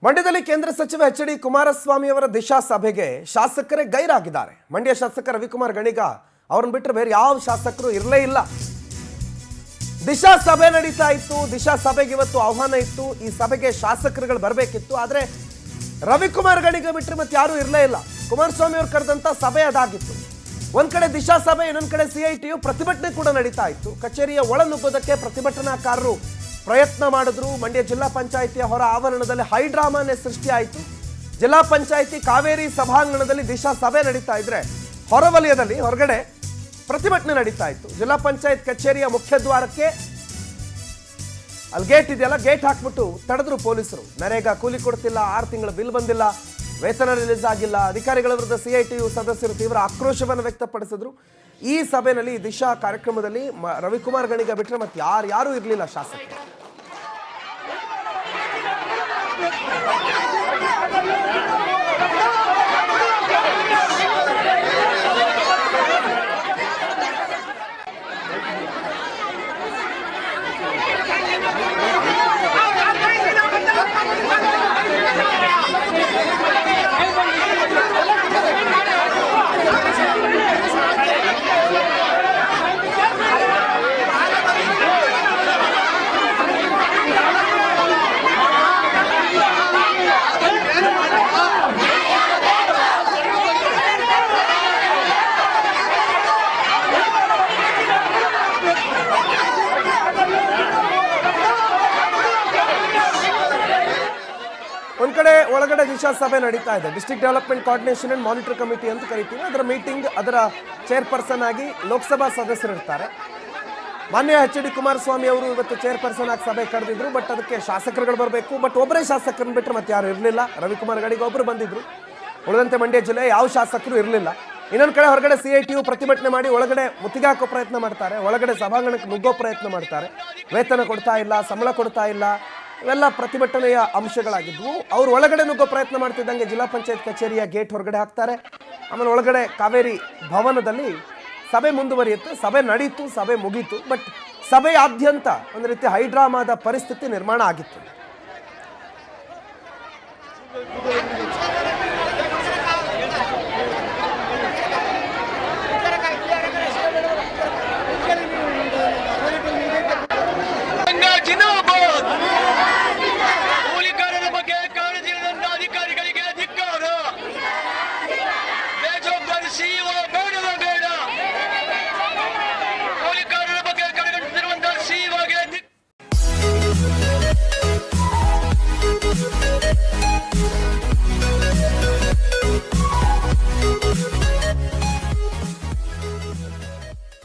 ಮಂಡ್ಯದಲ್ಲಿ ಕೇಂದ್ರ ಸಚಿವ ಎಚ್.ಡಿ. ಕುಮಾರಸ್ವಾಮಿ ಅವರ ದಿಶಾ ಸಭೆಗೆ ಶಾಸಕರೇ ಗೈರಾಗಿದ್ದಾರೆ. ಮಂಡ್ಯ ಶಾಸಕ ರವಿಕುಮಾರ್ ಗಣಿಗ ಅವರನ್ನು ಬಿಟ್ಟರೆ ಬೇರೆ ಯಾವ ಶಾಸಕರು ಇರಲೇ ಇಲ್ಲ. ದಿಶಾ ಸಭೆ ನಡೀತಾ ಇತ್ತು. ದಿಶಾ ಸಭೆಗೆ ಇವತ್ತು ಆಹ್ವಾನ ಇತ್ತು. ಈ ಸಭೆಗೆ ಶಾಸಕರುಗಳು ಬರಬೇಕಿತ್ತು. ಆದರೆ ರವಿಕುಮಾರ್ ಗಣಿಗ ಬಿಟ್ಟರೆ ಮತ್ತೆ ಯಾರೂ ಇರಲೇ ಇಲ್ಲ. ಕುಮಾರಸ್ವಾಮಿ ಅವರು ಕರೆದಂತ ಸಭೆ ಅದಾಗಿತ್ತು. ಒಂದ್ ಕಡೆ ದಿಶಾ ಸಭೆ, ಇನ್ನೊಂದು ಕಡೆ CITU ಪ್ರತಿಭಟನೆ ಕೂಡ ನಡೀತಾ ಇತ್ತು. ಕಚೇರಿಯ ಒಳನುಗ್ಗೋದಕ್ಕೆ ಪ್ರತಿಭಟನಾಕಾರರು ಪ್ರಯತ್ನ ಮಾಡಿದ್ರು. ಮಂಡ್ಯ ಜಿಲ್ಲಾ ಪಂಚಾಯಿತಿಯ ಹೊರ ಆವರಣದಲ್ಲಿ ಹೈಡ್ರಾಮಾನೇ ಸೃಷ್ಟಿಯಾಯಿತು. ಜಿಲ್ಲಾ ಪಂಚಾಯಿತಿ ಕಾವೇರಿ ಸಭಾಂಗಣದಲ್ಲಿ ದಿಶಾ ಸಭೆ ನಡೀತಾ ಇದ್ರೆ ಹೊರವಲಯದಲ್ಲಿ ಹೊರಗಡೆ ಪ್ರತಿಭಟನೆ ನಡೀತಾ ಇತ್ತು. ಜಿಲ್ಲಾ ಪಂಚಾಯತ್ ಕಚೇರಿಯ ಮುಖ್ಯ ದ್ವಾರಕ್ಕೆ ಅಲ್ಲಿ ಗೇಟ್ ಇದೆಯಲ್ಲ, ಗೇಟ್ ಹಾಕ್ಬಿಟ್ಟು ತಡೆದ್ರು ಪೊಲೀಸರು. ನರೇಗಾ ಕೂಲಿ ಕೊಡ್ತಿಲ್ಲ, 6 ತಿಂಗಳ ಬಿಲ್ ಬಂದಿಲ್ಲ, ವೇತನ ರಿಲೀಸ್ ಆಗಿಲ್ಲ. ಅಧಿಕಾರಿಗಳ ವಿರುದ್ಧ CITU ಸದಸ್ಯರು ತೀವ್ರ ಆಕ್ರೋಶವನ್ನು ವ್ಯಕ್ತಪಡಿಸಿದ್ರು. ಈ ಸಭೆಯಲ್ಲಿ ದಿಶಾ ಕಾರ್ಯಕ್ರಮದಲ್ಲಿ ರವಿಕುಮಾರ್ ಗಣಿಗ ಬಿಟ್ಟರೆ ಮತ್ತೆ ಯಾರೂ ಇರಲಿಲ್ಲ ಶಾಸಕರು. ಒಂದ್ ಕಡೆ ಒಳಗಡೆ ದಿಶಾ ಸಭೆ ನಡೀತಾ ಇದೆ. District development coordination and monitor committee ಅಂತ ಕರಿತೀವಿ. ಅದರ ಮೀಟಿಂಗ್, ಅದರ ಚೇರ್ಪರ್ಸನ್ ಆಗಿ ಲೋಕಸಭಾ ಸದಸ್ಯರು ಇರ್ತಾರೆ. ಮಾನ್ಯ ಎಚ್.ಡಿ. ಕುಮಾರಸ್ವಾಮಿ ಅವರು ಇವತ್ತು ಚೇರ್ಪರ್ಸನ್ ಆಗಿ ಸಭೆ ಕರೆದಿದ್ರು. ಬಟ್ ಅದಕ್ಕೆ ಶಾಸಕರುಗಳು ಬರಬೇಕು. ಬಟ್ ಒಬ್ಬರೇ ಶಾಸಕರನ್ನು ಬಿಟ್ಟರೆ ಮತ್ತೆ ಯಾರು ಇರಲಿಲ್ಲ. ರವಿಕುಮಾರ್ ಗಣಿಗ ಒಬ್ಬರು ಬಂದಿದ್ರು. ಉಳಿದಂತೆ ಮಂಡ್ಯ ಜಿಲ್ಲೆ ಯಾವ ಶಾಸಕರು ಇರಲಿಲ್ಲ. ಇನ್ನೊಂದು ಕಡೆ ಹೊರಗಡೆ CITU ಪ್ರತಿಭಟನೆ ಮಾಡಿ ಒಳಗಡೆ ಮುತ್ತಿಗೆ ಹಾಕೋ ಪ್ರಯತ್ನ ಮಾಡ್ತಾರೆ. ಒಳಗಡೆ ಸಭಾಂಗಣಕ್ಕೆ ನುಗ್ಗೋ ಪ್ರಯತ್ನ ಮಾಡ್ತಾರೆ. ವೇತನ ಕೊಡ್ತಾ ಇಲ್ಲ, ಸಂಬಳ ಕೊಡ್ತಾ ಇಲ್ಲ, ಇವೆಲ್ಲ ಪ್ರತಿಭಟನೆಯ ಅಂಶಗಳಾಗಿದ್ವು. ಅವರು ಒಳಗಡೆ ನುಗ್ಗೋ ಪ್ರಯತ್ನ ಮಾಡ್ತಿದ್ದಂಗೆ ಜಿಲ್ಲಾ ಪಂಚಾಯತ್ ಕಚೇರಿಯ ಗೇಟ್ ಹೊರಗಡೆ ಹಾಕ್ತಾರೆ. ಆಮೇಲೆ ಒಳಗಡೆ ಕಾವೇರಿ ಭವನದಲ್ಲಿ ಸಭೆ ಮುಂದುವರಿಯುತ್ತೆ. ಸಭೆ ನಡೀತು, ಸಭೆ ಮುಗೀತು. ಬಟ್ ಸಭೆಯಾದ್ಯಂತ ಒಂದು ರೀತಿ ಹೈಡ್ರಾಮಾದ ಪರಿಸ್ಥಿತಿ ನಿರ್ಮಾಣ ಆಗಿತ್ತು.